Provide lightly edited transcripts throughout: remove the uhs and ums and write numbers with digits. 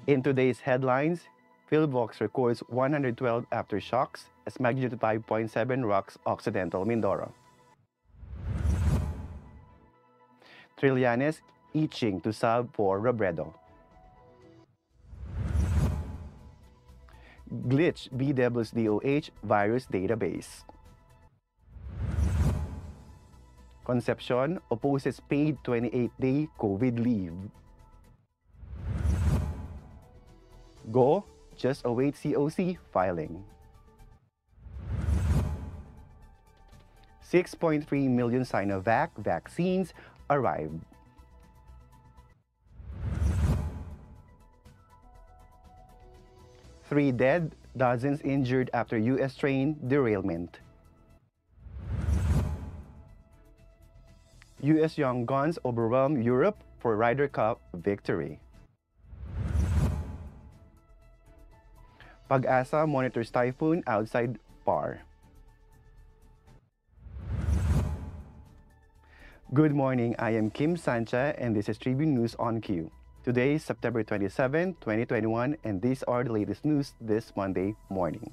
In today's headlines, Phivolcs records 112 aftershocks as magnitude 5.7 rocks Occidental Mindoro. Trillanes itching to sub for Robredo. Glitch bedevils DOH virus database. Concepcion opposes paid 28-day COVID leave. Go just await COC filing. 6.3 million Sinovac vaccines arrived. Three dead, dozens injured after U.S. train derailment. U.S. young guns overwhelm Europe for Ryder Cup victory. PAGASA monitors typhoon outside PAR. Good morning, I am Kim Sancha and this is Tribune News on Cue. Today is September 27, 2021 and these are the latest news this Monday morning.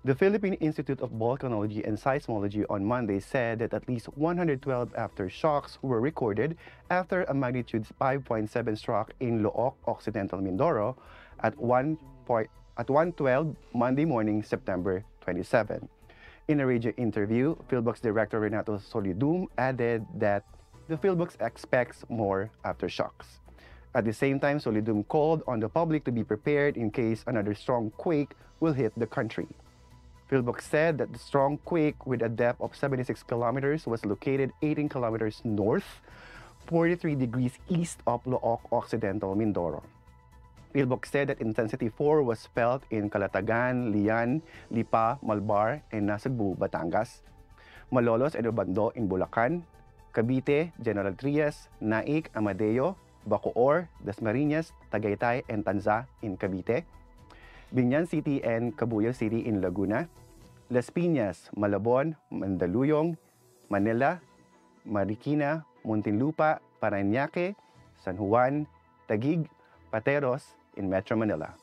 The Philippine Institute of Volcanology and Seismology on Monday said that at least 112 aftershocks were recorded after a magnitude 5.7 struck in Looc, Occidental Mindoro at 1:12 Monday morning, September 27. In a radio interview, Phivolcs Director Renato Solidum added that the Phivolcs expects more aftershocks. At the same time, Solidum called on the public to be prepared in case another strong quake will hit the country. Phivolcs said that the strong quake with a depth of 76 kilometers was located 18 kilometers north, 43 degrees east of Looc, Occidental Mindoro. Phivolcs said that intensity 4 was felt in Calatagan, Lian, Lipa, Malbar, and Nasugbu, Batangas, Malolos and Obando in Bulacan, Cavite, General Trias, Naik, Amadeo, Bacoor, Dasmariñas, Tagaytay, and Tanza in Cavite, Binyan City and Cabuyao City in Laguna, Las Piñas, Malabon, Mandaluyong, Manila, Marikina, Muntinlupa, Parañaque, San Juan, Taguig, Pateros in Metro Manila,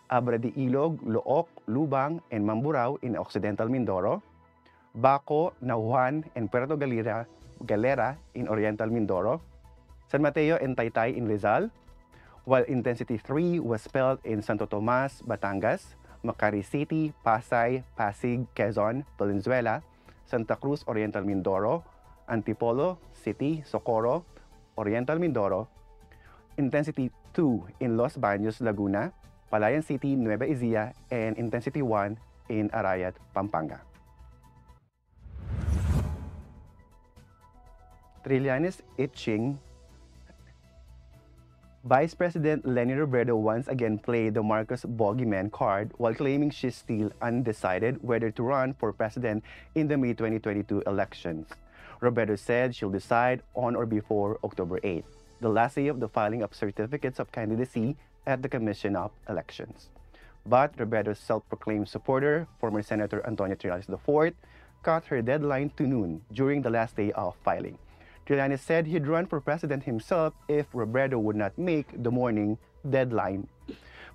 Abra de Ilog, Looc, Lubang, and Mamburao in Occidental Mindoro, Baco, Nauhan, and Puerto Galera in Oriental Mindoro, San Mateo and Taytay in Rizal, while intensity 3 was felt in Santo Tomas, Batangas, Macari City, Pasay, Pasig, Quezon, Valenzuela, Santa Cruz, Oriental Mindoro, Antipolo City, Socorro, Oriental Mindoro, intensity 2 in Los Baños, Laguna, Palayan City, Nueva Ecija, and intensity 1 in Arayat, Pampanga. Trillanes itching. Vice President Leni Robredo once again played the Marcos Bogeyman card while claiming she's still undecided whether to run for president in the May 2022 elections. Robredo said she'll decide on or before October 8, the last day of the filing of certificates of candidacy at the Commission of Elections. But Robredo's self-proclaimed supporter, former Senator Antonio Trillanes IV, cut her deadline to noon during the last day of filing. Trillanes said he'd run for president himself if Robredo would not make the morning deadline.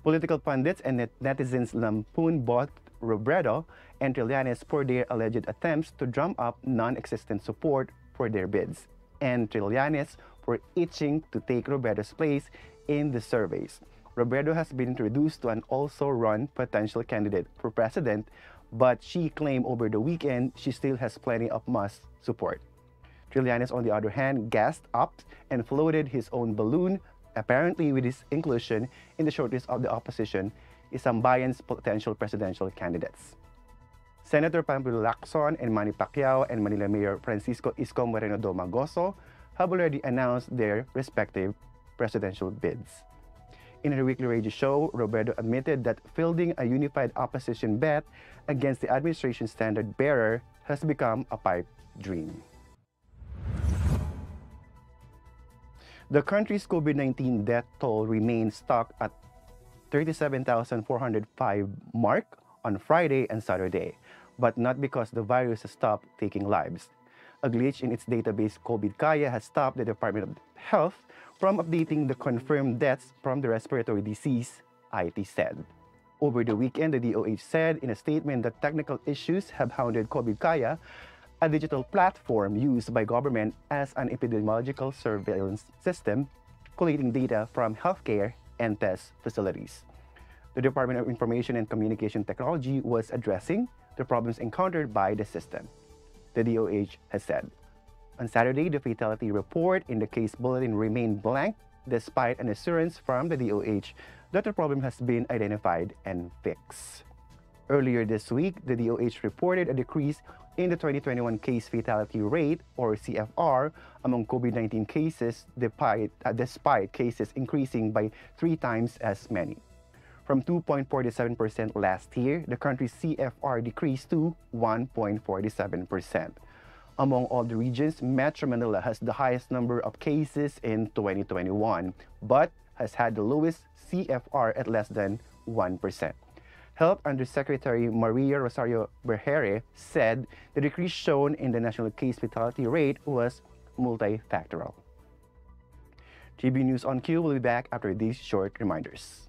Political pundits and netizens lampoon both Robredo and Trillanes for their alleged attempts to drum up non-existent support for their bids, and Trillanes for itching to take Robredo's place in the surveys. Robredo has been introduced to an also-run potential candidate for president, but she claimed over the weekend she still has plenty of mass support. Trillanes, on the other hand, gassed up and floated his own balloon, apparently with his inclusion in the shortlist of the opposition, Isambayan's potential presidential candidates. Senator Pamphilo Lacson and Manny Pacquiao and Manila Mayor Francisco Isko Moreno Domagoso have already announced their respective presidential bids. In her weekly radio show, Robredo admitted that fielding a unified opposition bet against the administration's standard bearer has become a pipe dream. The country's COVID-19 death toll remains stuck at 37,405 mark on Friday and Saturday, but not because the virus has stopped taking lives. A glitch in its database COVID Kaya has stopped the Department of Health from updating the confirmed deaths from the respiratory disease, IT said. Over the weekend, the DOH said in a statement that technical issues have hounded COVID Kaya, a digital platform used by government as an epidemiological surveillance system, collating data from healthcare and test facilities. The Department of Information and Communication Technology was addressing the problems encountered by the system, the DOH has said. On Saturday, the fatality report in the case bulletin remained blank despite an assurance from the DOH that the problem has been identified and fixed. Earlier this week, the DOH reported a decrease in the 2021 case fatality rate, or CFR, among COVID-19 cases despite cases increasing by 3 times as many. From 2.47% last year, the country's CFR decreased to 1.47%. Among all the regions, Metro Manila has the highest number of cases in 2021, but has had the lowest CFR at less than 1%. Health Undersecretary Maria Rosario Berhere said the decrease shown in the national case fatality rate was multifactorial. Tribune News on Q will be back after these short reminders.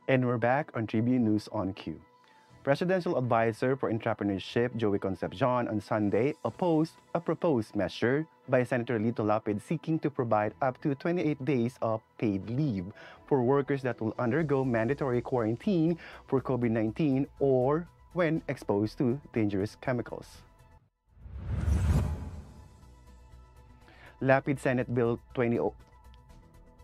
And we're back on Tribune News on Q. Presidential Advisor for Entrepreneurship Joey Concepcion on Sunday opposed a proposed measure by Senator Lito Lapid seeking to provide up to 28 days of paid leave for workers that will undergo mandatory quarantine for COVID-19 or when exposed to dangerous chemicals. Lapid Senate Bill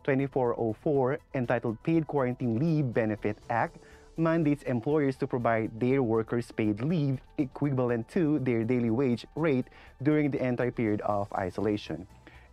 2404, entitled Paid Quarantine Leave Benefit Act, mandates employers to provide their workers paid leave equivalent to their daily wage rate during the entire period of isolation.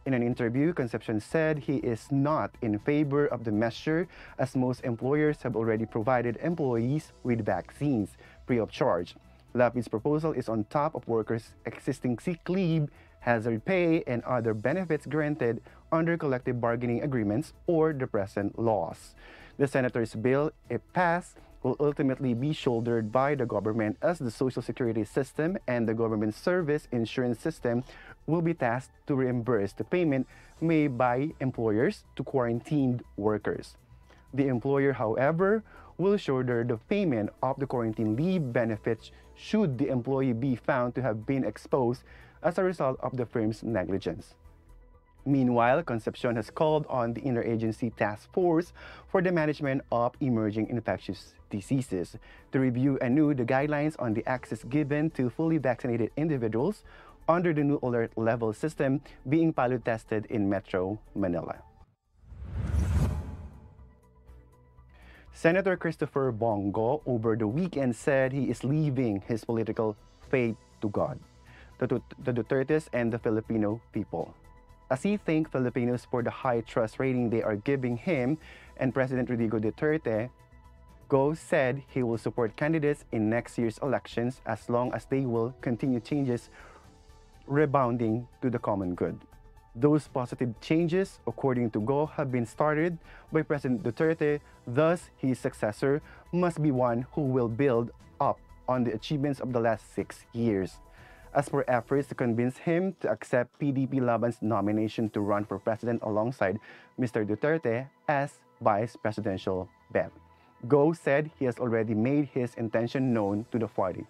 In an interview, Concepcion said he is not in favor of the measure as most employers have already provided employees with vaccines free of charge. Lapid's proposal is on top of workers' existing sick leave, hazard pay, and other benefits granted under collective bargaining agreements or the present laws. The senator's bill, if passed, will ultimately be shouldered by the government as the Social Security system and the government service insurance system will be tasked to reimburse the payment made by employers to quarantined workers. The employer, however, will shoulder the payment of the quarantine leave benefits should the employee be found to have been exposed as a result of the firm's negligence. Meanwhile, Concepcion has called on the Interagency Task Force for the Management of Emerging Infectious Diseases to review anew the guidelines on the access given to fully vaccinated individuals under the new alert level system being pilot tested in Metro Manila. Senator Christopher Bongo over the weekend said he is leaving his political faith to God, the Dutertes and the Filipino people, as he thanked Filipinos for the high trust rating they are giving him, and President Rodrigo Duterte. Go said he will support candidates in next year's elections as long as they will continue changes rebounding to the common good. Those positive changes, according to Go, have been started by President Duterte, thus his successor must be one who will build up on the achievements of the last 6 years. As for efforts to convince him to accept PDP Laban's nomination to run for president alongside Mr. Duterte as vice presidential bet. Go said he has already made his intention known to the party.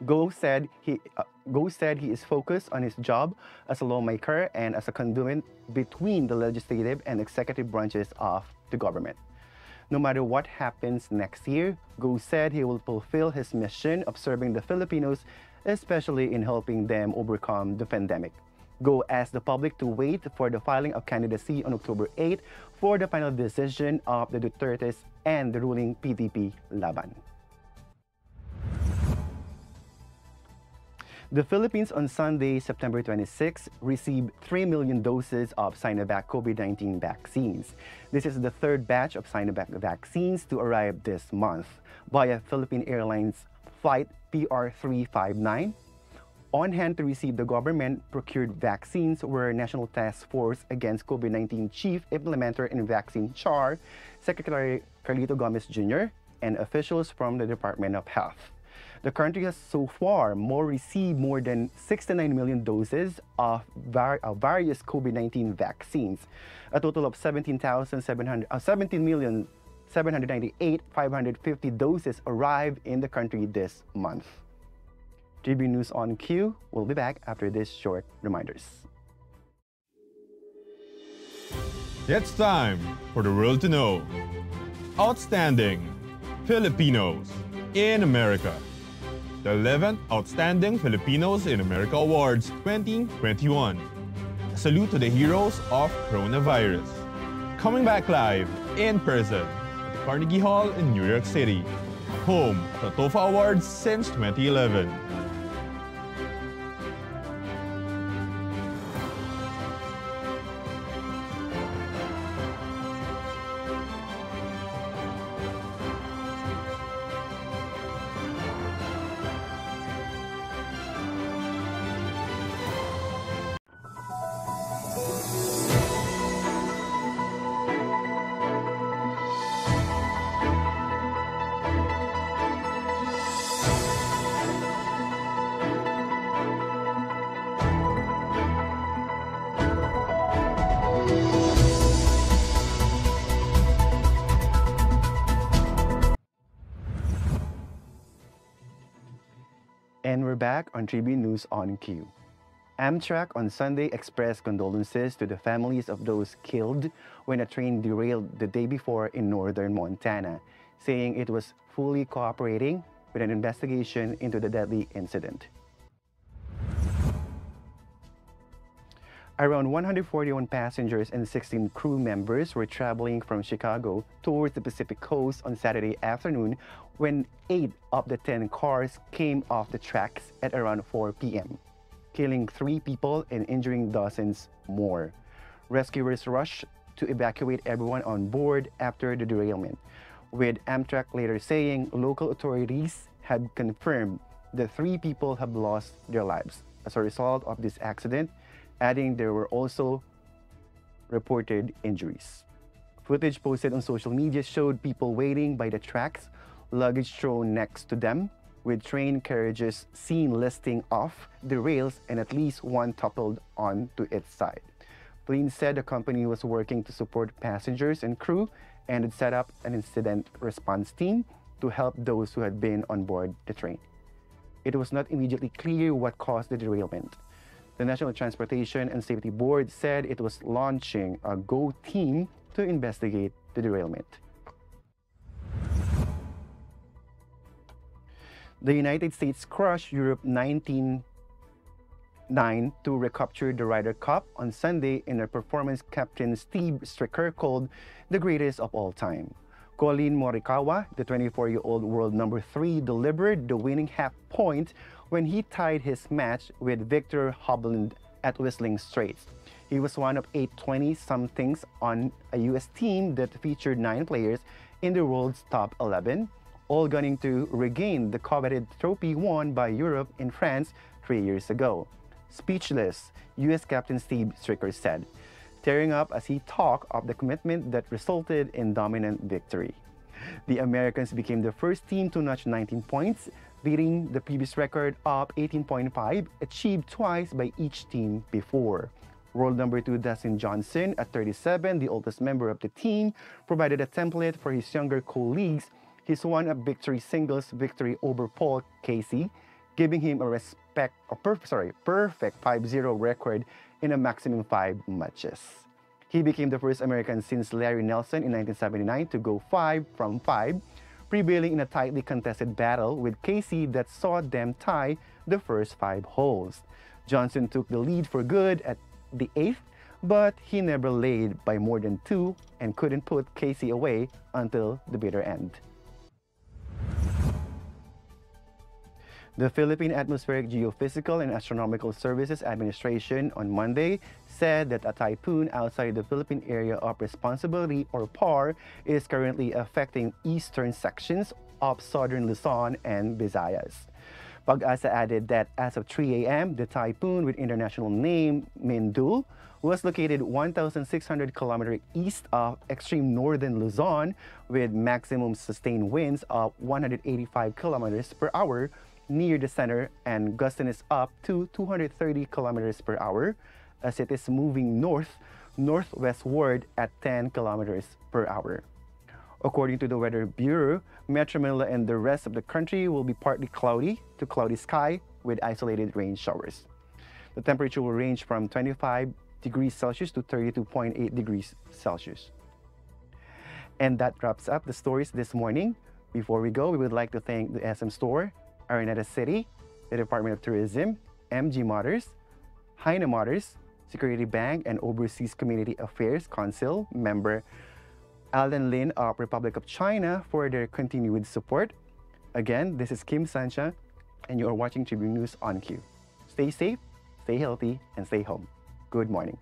Go said he is focused on his job as a lawmaker and as a conduit between the legislative and executive branches of the government. No matter what happens next year, Go said he will fulfill his mission of serving the Filipinos, especially in helping them overcome the pandemic. Go asked the public to wait for the filing of candidacy on October 8 for the final decision of the Dutertes and the ruling PDP Laban. The Philippines on Sunday, September 26, received 3 million doses of Sinovac COVID-19 vaccines. This is the third batch of Sinovac vaccines to arrive this month via Philippine Airlines flight PR359. On hand to receive the government-procured vaccines were National Task Force Against COVID-19 Chief Implementer and Vaccine CHAR, Secretary Carlito Gomez Jr., and officials from the Department of Health. The country has so far received more than 69 million doses of various COVID-19 vaccines. A total of 17,798,550 doses arrived in the country this month. Tribune News on Q will be back after these short reminders. It's time for the world to know. Outstanding Filipinos in America. The 11th Outstanding Filipinos in America Awards 2021. A salute to the heroes of coronavirus. Coming back live in person at Carnegie Hall in New York City, home of the TOFA Awards since 2011. And we're back on Tribune News on Q. Amtrak on Sunday expressed condolences to the families of those killed when a train derailed the day before in northern Montana, saying it was fully cooperating with an investigation into the deadly incident. Around 141 passengers and 16 crew members were traveling from Chicago towards the Pacific Coast on Saturday afternoon when 8 of the 10 cars came off the tracks at around 4 p.m., killing 3 people and injuring dozens more. Rescuers rushed to evacuate everyone on board after the derailment, with Amtrak later saying local authorities had confirmed that 3 people have lost their lives as a result of this accident, adding there were also reported injuries. Footage posted on social media showed people waiting by the tracks, luggage thrown next to them, with train carriages seen listing off the rails and at least one toppled onto its side. Police said the company was working to support passengers and crew and had set up an incident response team to help those who had been on board the train. It was not immediately clear what caused the derailment. The National Transportation and Safety Board said it was launching a GO team to investigate the derailment. The United States crushed Europe 19-9 to recapture the Ryder Cup on Sunday in a performance Captain Steve Stricker called the greatest of all time. Colin Morikawa, the 24-year-old world number 3, delivered the winning half point when he tied his match with Victor Hovland at Whistling Straits. He was one of 8 20-somethings on a U.S. team that featured 9 players in the world's top 11, all gunning to regain the coveted trophy won by Europe in France 3 years ago. Speechless, U.S. Captain Steve Stricker said, tearing up as he talked of the commitment that resulted in dominant victory. The Americans became the first team to notch 19 points, beating the previous record of 18.5, achieved twice by each team before. World number 2 Dustin Johnson, at 37, the oldest member of the team, provided a template for his younger colleagues. He's won a singles victory over Paul Casey, giving him a perfect 5-0 record in a maximum 5 matches. He became the first American since Larry Nelson in 1979 to go 5 from 5, prevailing in a tightly contested battle with Casey that saw them tie the first 5 holes. Johnson took the lead for good at the 8th, but he never laid by more than 2 and couldn't put Casey away until the bitter end. The Philippine Atmospheric Geophysical and Astronomical Services Administration on Monday said that a typhoon outside the Philippine Area of Responsibility, or PAR, is currently affecting eastern sections of southern Luzon and Visayas. PAGASA added that as of 3 a.m., the typhoon with international name Mindoro was located 1,600 kilometers east of extreme northern Luzon with maximum sustained winds of 185 kilometers per hour near the center and gustiness up to 230 kilometers per hour as it is moving northwestward at 10 kilometers per hour. According to the Weather Bureau, Metro Manila and the rest of the country will be partly cloudy to cloudy sky with isolated rain showers. The temperature will range from 25 degrees Celsius to 32.8 degrees Celsius. And that wraps up the stories this morning. Before we go, we would like to thank the SM Store, Araneta City, the Department of Tourism, MG Motors, Haina Motors, Security Bank, and Overseas Community Affairs Council member Alan Lin of Republic of China for their continued support. Again, this is Kim Sancha, and you are watching Tribune News on Cue. Stay safe, stay healthy, and stay home. Good morning.